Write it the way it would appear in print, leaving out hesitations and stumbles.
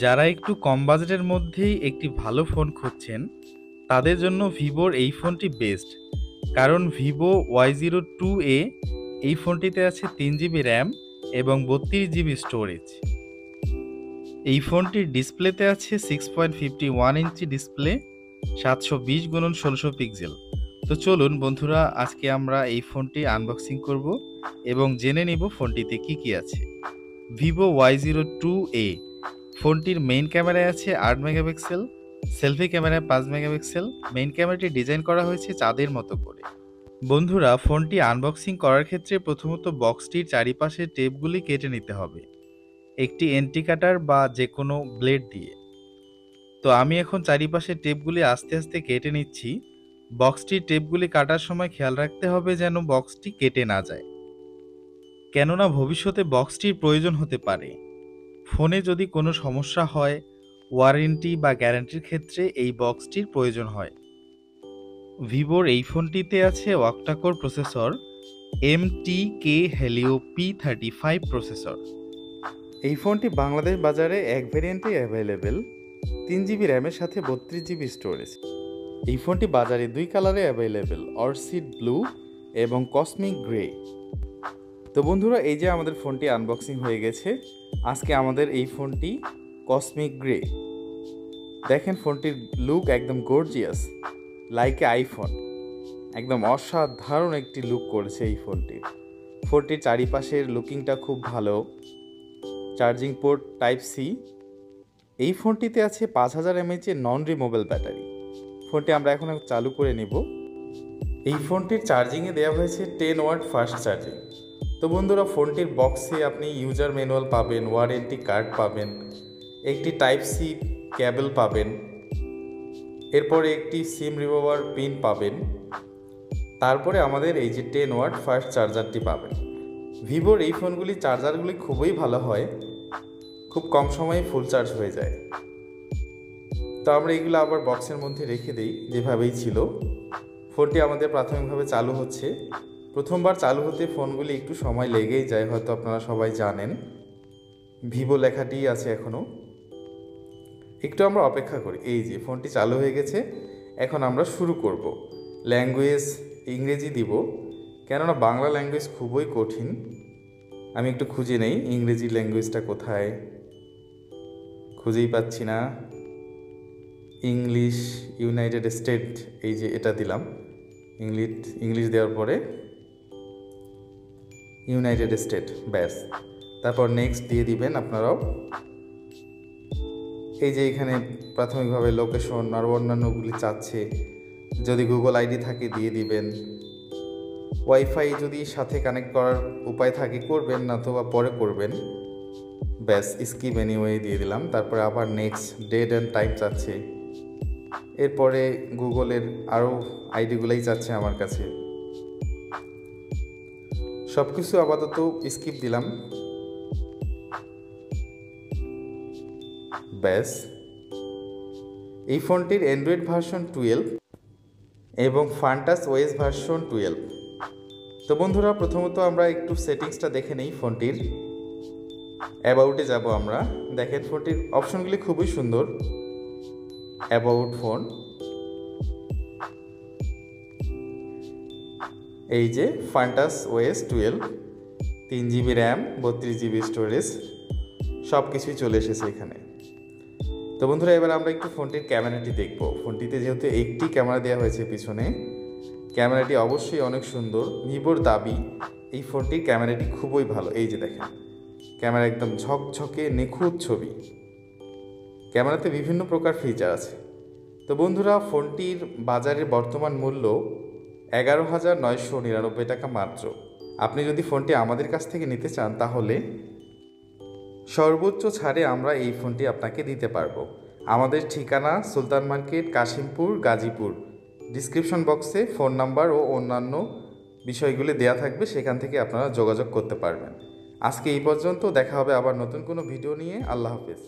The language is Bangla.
যারা একটু কম বাজেটের মধ্যেই একটি ভালো ফোন খুঁজছেন তাদের জন্য ভিভোর এই ফোনটি বেস্ট। কারণ ভিভো Y02A এই ফোনটিতে আছে 3 GB র্যাম এবং 32 GB স্টোরেজ। এই ফোনটির ডিসপ্লেতে আছে 6.51 ইঞ্চি ডিসপ্লে, 720x1600 পিক্সেল। তো চলুন বন্ধুরা, আজকে আমরা এই ফোনটি আনবক্সিং করব এবং জেনে নিব ফোনটিতে কি কি আছে। ভিভো Y02A ফোনটির মেইন ক্যামেরায় আছে 8 মেগাপিক্সেল, সেলফি ক্যামেরায় 5 মেগাপিক্সেল। মেইন ক্যামেরাটি ডিজাইন করা হয়েছে চাঁদের মতো করে। বন্ধুরা, ফোনটি আনবক্সিং করার ক্ষেত্রে প্রথমত বক্সটির চারিপাশের টেপগুলি কেটে নিতে হবে একটি এন্টি কাটার বা যে কোনো ব্লেড দিয়ে। তো আমি এখন চারিপাশের টেপগুলি আস্তে আস্তে কেটে নিচ্ছি। বক্সটির টেপগুলি কাটার সময় খেয়াল রাখতে হবে যেন বক্সটি কেটে না যায়, কেননা ভবিষ্যতে বক্সটির প্রয়োজন হতে পারে। ফোনে যদি কোনো সমস্যা হয়, ওয়ারেন্টি বা গ্যারান্টির ক্ষেত্রে এই বক্সটির প্রয়োজন হয়। ভিভোর এই ফোনটিতে আছে octa-core processor, MTK Helio P35 processor. এই ফোনটি বাংলাদেশ বাজারে এক ভেরিয়েন্টেই অ্যাভেলেবেল, 3 GB র্যামের সাথে 32 GB স্টোরেজ। এই ফোনটি বাজারে 2 কালারে অ্যাভেলেবেল, অর্চিড ব্লু এবং কসমিক গ্রে। তো বন্ধুরা, এই যে আমাদের ফোনটি আনবক্সিং হয়ে গেছে। আজকে আমাদের এই ফোনটি কসমিক গ্রে। দেখেন ফোনটির লুক একদম গর্জিয়াস, লাইক এ আইফোন। একদম অসাধারণ একটি লুক করেছে এই ফোনটির চারিপাশের লুকিংটা খুব ভালো। Charging port type C. এই ফোনটিতে আছে 5000 mAh নন রিমুভেবল ব্যাটারি। ফোনটি আমরা এখন চালু করে নিব। এই ফোনটির চার্জিংয়ে দেওয়া হয়েছে 10 ওয়াট ফাস্ট চার্জিং। তো বন্ধুরা, ফোনটির বক্সে আপনি ইউজার ম্যানুয়াল পাবেন, ওয়ারেন্টি কার্ড পাবেন, একটি টাইপ সি কেবল পাবেন, এরপরে একটি সিম রিমুভার পিন পাবেন, তারপরে আমাদের এই যে 10 ওয়াট ফাস্ট চার্জারটি পাবেন। ভিভোর এই ফোনগুলি চার্জারগুলি খুবই ভালো হয়, খুব কম সময়ে ফুল চার্জ হয়ে যায়। তো আমরা এগুলো আবার বক্সের মধ্যে রেখে দিই যেভাবেই ছিল। ফোনটি আমাদের প্রাথমিকভাবে চালু হচ্ছে। প্রথমবার চালু হতে ফোনগুলি একটু সময় লেগেই যায়, হয়তো আপনারা সবাই জানেন। ভিভো লেখাটি আছে এখনও, একটু আমরা অপেক্ষা করি। এই যে ফোনটি চালু হয়ে গেছে, এখন আমরা শুরু করব। ল্যাঙ্গুয়েজ ইংরেজি দিব, কেননা বাংলা ল্যাঙ্গুয়েজ খুবই কঠিন। আমি একটু খুঁজে নেই ইংরেজি ল্যাঙ্গুয়েজটা কোথায়, খুঁজেই পাচ্ছি না। ইংলিশ ইউনাইটেড স্টেট, এই যে এটা দিলাম। ইংলিশ দেওয়ার পরে ইউনাইটেড স্টেট, ব্যাস। তারপর নেক্সট দিয়ে দিবেন আপনারাও। এই যে এখানে প্রাথমিকভাবে লোকেশন আর অন্যান্যগুলি চাচ্ছে, যদি গুগল আইডি থাকে দিয়ে দিবেন। ওয়াইফাই যদি সাথে কানেক্ট করার উপায় থাকে করবেন, না তো বা পরে করবেন। ব্যাস, স্কিপ এনিওয়ে দিয়ে দিলাম। তারপরে আবার নেক্সট, ডেট অ্যান্ড টাইম চাচ্ছে। এরপরে গুগলের আরও আইডিগুলোই চাচ্ছে আমার কাছে। সব কিছু আপাতত স্কিপ দিলাম। ব্যাস, এই ফোনটির অ্যান্ড্রয়েড ভার্সন 12 এবং ফান্টাস ওএস ভার্সন 12। তো বন্ধুরা, প্রথমত আমরা একটু সেটিংসটা দেখে নেই ফোনটির। অ্যাবাউটে যাব আমরা। দেখেন ফোনটির অপশনগুলি খুবই সুন্দর। অ্যাবাউট ফোন, এই যে Funtouch OS 12, 3 GB RAM, 32 GB storage, সব কিছুই চলে এসেছে এখানে। তো বন্ধুরা, এবার আমরা একটু ফোনটির ক্যামেরাটি দেখব। ফোনটিতে যেহেতু একটি ক্যামেরা দেওয়া হয়েছে পিছনে, ক্যামেরাটি অবশ্যই অনেক সুন্দর। ভিভোর দাবি এই ফোনটির ক্যামেরাটি খুবই ভালো। এই যে দেখেন, ক্যামেরা একদম ঝকঝকে নিখুঁত ছবি। ক্যামেরাতে বিভিন্ন প্রকার ফিচার আছে। তো বন্ধুরা, ফোনটির বাজারের বর্তমান মূল্য 11,999 টাকা মাত্র। আপনি যদি ফোনটি আমাদের কাছ থেকে নিতে চান তাহলে সর্বোচ্চ ছাড়ে আমরা এই ফোনটি আপনাকে দিতে পারবো। আমাদের ঠিকানা সুলতান মার্কেট, কাশিমপুর, গাজীপুর। ডিসক্রিপশন বক্সে ফোন নাম্বার ও অন্যান্য বিষয়গুলি দেয়া থাকবে, সেখান থেকে আপনারা যোগাযোগ করতে পারবেন। আজকে এই পর্যন্ত, দেখা হবে আবার নতুন কোনো ভিডিও নিয়ে। আল্লাহ হাফেজ।